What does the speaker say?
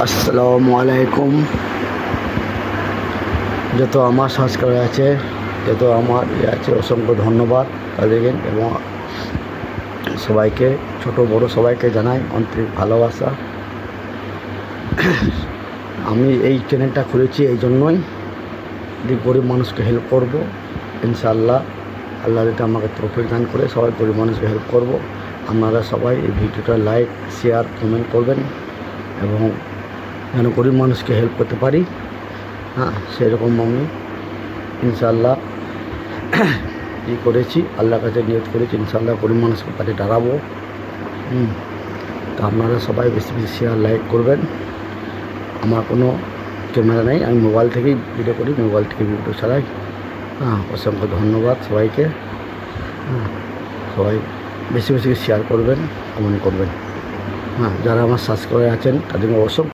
আসসালামু আলাইকুম। যত আমার সাবস্ক্রাইবার আছে, যত আমার আছে, অসংখ্য ধন্যবাদ তাদেরকে এবং সবাইকে, ছোট বড় সবাইকে জানাই আন্তরিক ভালোবাসা। আমি এই চ্যানেলটা খুলেছি এই জন্যই যে গরিব মানুষকে হেল্প করব। ইনশাআল্লাহ আল্লাহ যদি আমাকে তৌফিক দান করে সবাই গরিব মানুষকে হেল্প করব। আপনারা সবাই এই ভিডিওটা লাইক, শেয়ার, কমেন্ট করবেন এবং যেন গরিব মানুষকে হেল্প করতে পারি। সেরকম আমি ইনশাআল্লাহ করেছি, আল্লাহর কাছে নিয়ত করেছি ইনশাআল্লাহ গরিব মানুষকে পাশে দাঁড়াবো। তা আপনারা সবাই বেশি বেশি শেয়ার, লাইক করবেন। আমার কোনো ক্যামেরা নেই, আমি মোবাইল থেকেই ভিডিও করি, মোবাইল থেকে ভিডিও চালাই। অসংখ্য ধন্যবাদ সবাইকে। সবাই বেশি বেশি শেয়ার করবেন, কমেন্ট করবেন। যারা আমার সাবস্ক্রাইবার আছেন তাদেরকে অসংখ্য